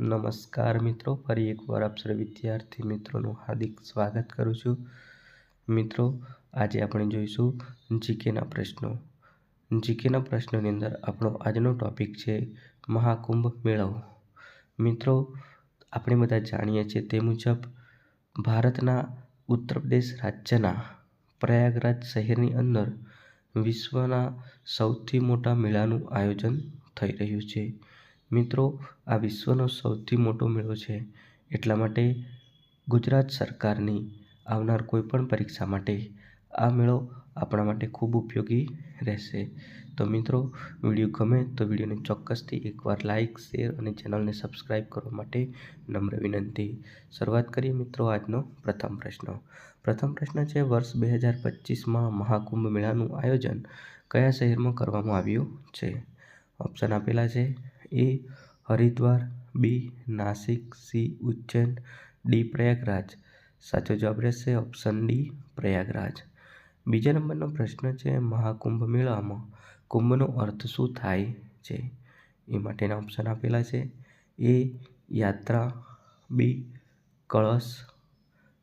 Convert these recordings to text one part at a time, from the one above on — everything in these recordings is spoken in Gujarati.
નમસ્કાર મિત્રો, ફરી એકવાર આપ સર્વ વિદ્યાર્થી મિત્રોનું હાર્દિક સ્વાગત કરું છું. મિત્રો, આજે આપણે જોઈશું જીકેના પ્રશ્નો. જીકેના પ્રશ્નોની અંદર આપણો આજનો ટોપિક છે મહાકુંભ મેળો. મિત્રો, આપણે બધા જાણીએ છીએ તે મુજબ ભારતના ઉત્તર પ્રદેશ રાજ્યના પ્રયાગરાજ શહેરની અંદર વિશ્વના સૌથી મોટા મેળાનું આયોજન થઈ રહ્યું છે. મિત્રો, આ વિશ્વનો સૌથી મોટો મેળો છે, એટલા માટે ગુજરાત સરકારની આવનાર કોઈપણ પરીક્ષા માટે આ મેળો આપણા માટે ખૂબ ઉપયોગી રહેશે. તો મિત્રો, વિડીયો ગમે તો વિડીયોને ચોક્કસથી એકવાર લાઇક, શેર અને ચેનલને સબસ્ક્રાઇબ કરવા માટે નમ્ર વિનંતી. શરૂઆત કરીએ મિત્રો આજનો પ્રથમ પ્રશ્ન. પ્રથમ પ્રશ્ન છે, વર્ષ 2025માં મહાકુંભ મેળાનું આયોજન કયા શહેરમાં કરવામાં આવ્યું છે? ઓપ્શન આપેલા છે: એ હરિદ્વાર, બી નાસિક, સી ઉજ્જૈન, ડી પ્રયાગરાજ. સાચો જવાબ રહેશે ઓપ્શન ડી પ્રયાગરાજ. બીજા નંબરનો પ્રશ્ન છે, મહાકુંભ મેળામાં કુંભનો અર્થ શું થાય છે? એ માટેના ઓપ્શન આપેલા છે: એ યાત્રા, બી કળશ,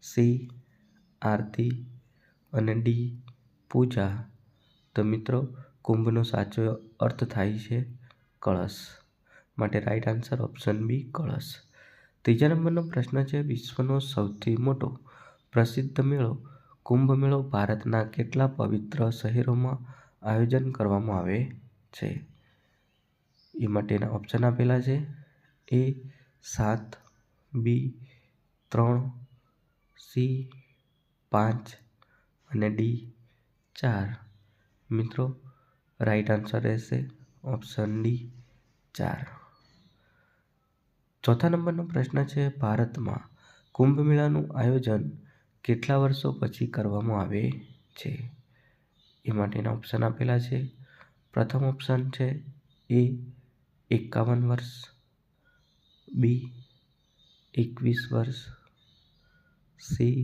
સી આરતી અને ડી પૂજા. તો મિત્રો, કુંભનો સાચો અર્થ થાય છે કળશ, માટે રાઈટ આન્સર ઓપ્શન બી કળશ. ત્રીજા નંબરનો પ્રશ્ન છે, વિશ્વનો સૌથી મોટો પ્રસિદ્ધ મેળો કુંભ મેળો ભારતના કેટલા પવિત્ર શહેરોમાં આયોજન કરવામાં આવે છે? એ માટેના ઓપ્શન આપેલા છે: એ 7, બી 3, સી 5 અને ડી 4. મિત્રો, રાઈટ આન્સર રહેશે ઓપ્શન ડી 4. ચોથા નંબરનો પ્રશ્ન છે, ભારતમાં કુંભ મેળાનું આયોજન કેટલા વર્ષો પછી કરવામાં આવે છે? એ માટેના ઓપ્શન આપેલા છે. પ્રથમ ઓપ્શન છે એ 51 વર્ષ, બી 21 વર્ષ, સી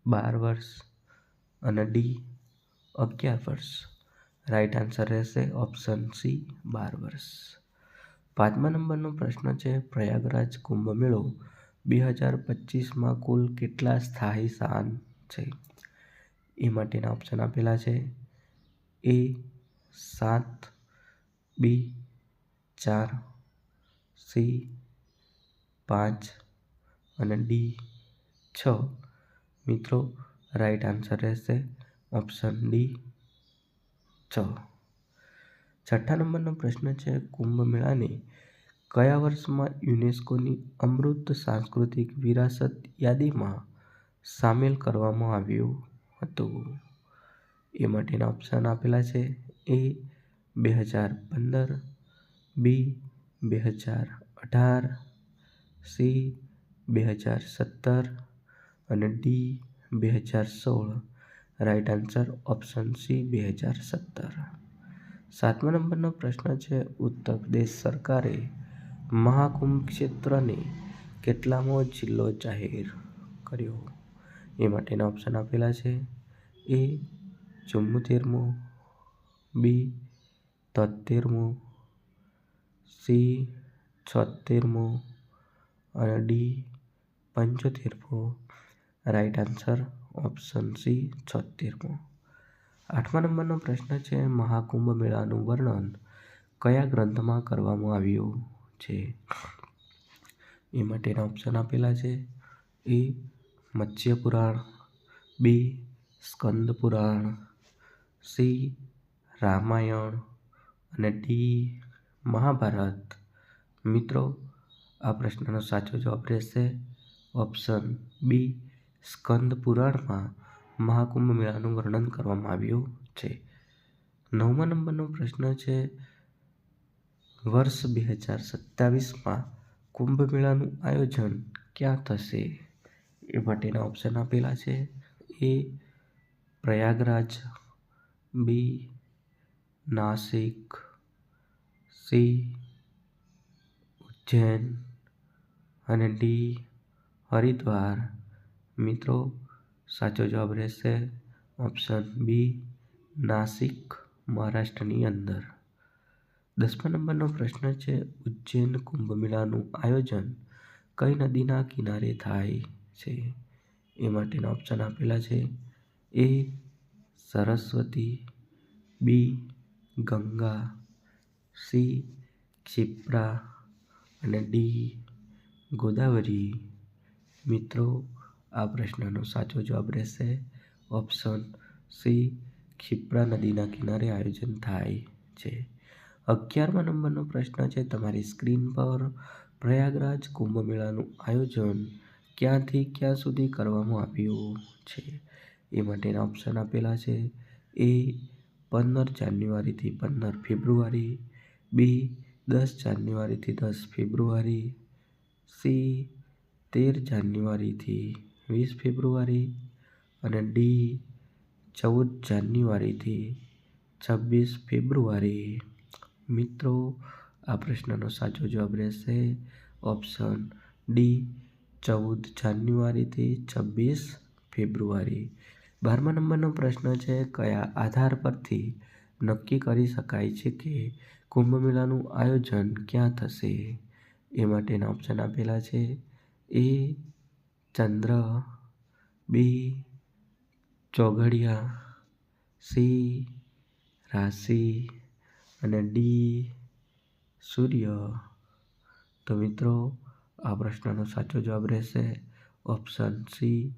12 વર્ષ અને ડી 11 વર્ષ. રાઈટ આન્સર રહેશે ઓપ્શન સી 12 વર્ષ. પાંચમા નંબરનો પ્રશ્ન છે, પ્રયાગરાજ કુંભ મેળો 2025માં કુલ કેટલા સ્થાયી સ્થાન છે? એ માટેના ઓપ્શન આપેલા છે: એ 7, બી 4, સી 5 અને ડી 6. મિત્રો, રાઈટ આન્સર રહેશે ઓપ્શન ડી 6. છઠ્ઠા નંબરનો પ્રશ્ન છે, કુંભ મેળાને કયા વર્ષમાં યુનેસ્કોની અમૃત સાંસ્કૃતિક વિરાસત યાદીમાં સામેલ કરવામાં આવ્યું હતું? એ માટેના ઓપ્શન આપેલા છે: એ 2015, બી 2018, સી 2017 અને D 2016. Right answer option C 2017. સાતમા નંબરનો પ્રશ્ન છે, ઉત્તર પ્રદેશ સરકારે મહાકુંભ ક્ષેત્રને કેટલામો જિલ્લો જાહેર કર્યો? એ માટેના ઓપ્શન આપેલા છે: એ 74મો, બી 73મો, સી 76મો અને ડી 75મો. રાઈટ આન્સર ઓપ્શન સી 76મો. આઠમા નંબરનો પ્રશ્ન છે, મહાકુંભ મેળાનું વર્ણન કયા ગ્રંથમાં કરવામાં આવ્યું છે? એ માટેના ઓપ્શન આપેલા છે: એ મત્સ્ય પુરાણ, બી સ્કંદ પુરાણ, સી રામાયણ અને ડી મહાભારત. મિત્રો, આ પ્રશ્નનો સાચો જવાબ રહેશે ઓપ્શન બી સ્કંદ પુરાણમાં મહાકુંભ મેળાનું વર્ણન કરવામાં આવ્યું છે. નવમા નંબરનો પ્રશ્ન છે, વર્ષ 2027માં કુંભ મેળાનું આયોજન ક્યાં થશે? એ માટેના ઓપ્શન આપેલા છે: એ પ્રયાગરાજ, બી નાસિક, સી ઉજ્જૈન અને ડી હરિદ્વાર. મિત્રો, સાચો જવાબ રહેશે ઓપ્શન બી નાસિક, મહારાષ્ટ્રની અંદર. 10મા નંબરનો પ્રશ્ન છે, ઉજ્જૈન કુંભ મેળાનું આયોજન કઈ નદીના કિનારે થાય છે? એ માટેના ઓપ્શન આપેલા છે. એ સરસ્વતી, બી ગંગા, સી ક્ષિપ્રા અને ડી ગોદાવરી. મિત્રો, આ પ્રશ્નનો સાચો જવાબ રહેશે ઓપ્શન સી, ક્ષિપ્રા નદીના કિનારે આયોજન થાય છે. 11મા નંબરનો પ્રશ્ન છે, તમારી સ્ક્રીન પર પ્રયાગરાજ કુંભ મેળાનું આયોજન ક્યાંથી ક્યાં સુધી કરવામાં આવ્યું છે? એ માટેના ઓપ્શન આપેલા છે. એ 15 જાન્યુઆરીથી 15 ફેબ્રુઆરી, બી 10 જાન્યુઆરીથી 10 ફેબ્રુઆરી, સી 13 જાન્યુઆરીથી 20 ફેબ્રુઆરી અને ડી 14 જાન્યુઆરીથી 26 ફેબ્રુઆરી. મિત્રો, આ પ્રશ્નનો સાચો જવાબ રહેશે ઓપ્શન ડી, 14 જાન્યુઆરીથી 26 ફેબ્રુઆરી. 12મા નંબરનો પ્રશ્ન છે, કયા આધાર પરથી નક્કી કરી શકાય છે કે કુંભ મેળાનું આયોજન ક્યાં થશે? એ માટેના ઓપ્શન આપેલા છે. એ ચંદ્ર, બી ચોઘડિયા, સી રાશિ અને ડી સૂર્ય. તો મિત્રો, આ પ્રશ્નનો સાચો જવાબ રહેશે ઓપ્શન સી,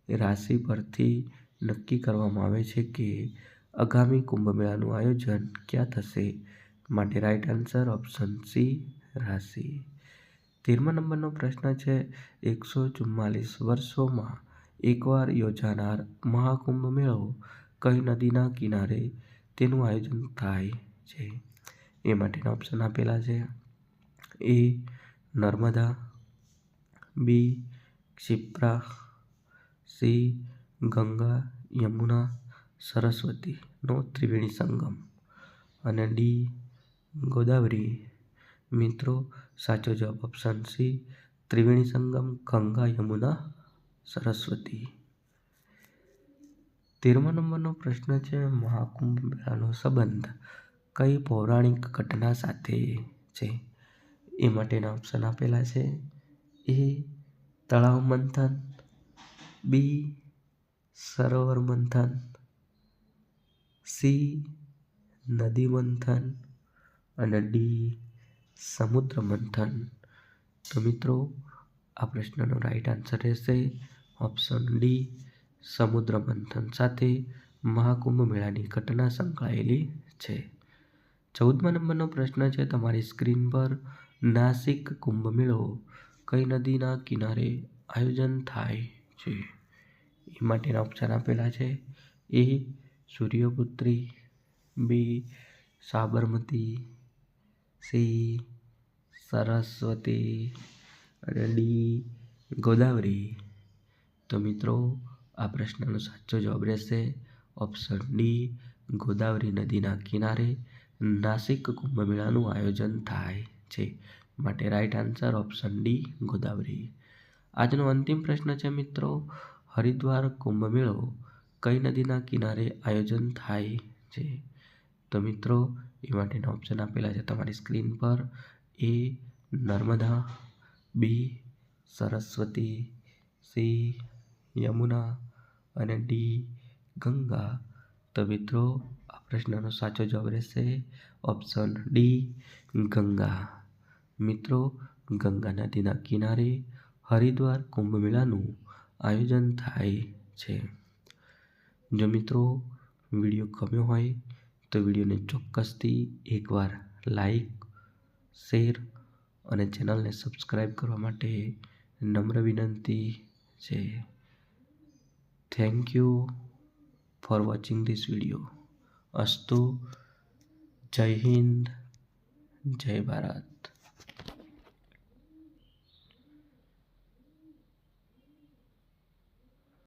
રાશિ પરથી નક્કી કરવામાં આવે છે કે આગામી કુંભ મેળાનું આયોજન ક્યાં થશે. માટે રાઈટ આન્સર ઓપ્શન સી, રાશિ. 13મા નંબરનો પ્રશ્ન છે, 144 વર્ષોમાં એકવાર યોજાનાર મહાકુંભ મેળો કઈ નદીના કિનારે તેનું આયોજન થાય છે? એ માટેના ઓપ્શન આપેલા છે. એ નર્મદા, બી ક્ષિપ્રા, સી ગંગા યમુના સરસ્વતીનો ત્રિવેણી સંગમ અને ડી ગોદાવરી. મિત્રો, સાચો જવાબ ઓપ્શન સી, ત્રિવેણી સંગમ ગંગા યમુના સરસ્વતી. 13મા નંબરનો પ્રશ્ન છે, મહાકુંભ મેળાનો સંબંધ કઈ પૌરાણિક ઘટના સાથે છે? એ માટેના ઓપ્શન આપેલા છે. એ તળાવ મંથન, બી સરોવર મંથન, સી નદી મંથન અને ડી સમુદ્ર મંથન. તો મિત્રો, આ પ્રશ્નનો રાઈટ આન્સર રહેશે ઓપ્શન ડી, સમુદ્ર મંથન સાથે મહાકુંભ મેળાની ઘટના સંકળાયેલી છે. 14મા નંબરનો પ્રશ્ન છે, તમારી સ્ક્રીન પર નાસિક કુંભ મેળો કઈ નદીના કિનારે આયોજન થાય છે? એ માટેના ઓપ્શન આપેલા છે. એ સૂર્યપુત્રી, બી સાબરમતી, સી સરસ્વતી અને ડી ગોદાવરી. તો મિત્રો, આ પ્રશ્નનો સાચો જવાબ રહેશે ઓપ્શન ડી, ગોદાવરી નદીના કિનારે નાસિક કુંભ મેળાનું આયોજન થાય છે. માટે right answer option D, Godavari. આજનો અંતિમ પ્રશ્ન છે મિત્રો, હરિદ્વાર કુંભ મેળો કઈ નદીના કિનારે આયોજન થાય છે? તો મિત્રો, એ માટેના ઓપ્શન આપેલા છે તમારી સ્ક્રીન પર. એ નર્મદા, બી સરસ્વતી, સી યમુના અને ડી ગંગા. તો મિત્રો, આ પ્રશ્નનો સાચો જવાબ રહેશે ઓપ્શન ડી, ગંગા. મિત્રો, ગંગા નદીના કિનારે હરિદ્વાર કુંભ મેળાનું આયોજન થાય છે. જો મિત્રો, વિડીયો ગમ્યો હોય તો વિડીયોને ચોક્કસથી એકવાર લાઈક, શેર અને ચેનલને સબસ્ક્રાઈબ કરવા માટે નમ્ર વિનંતી છે. Thank you for watching this video. અસ્તુ. જય હિન્દ, જય ભારત.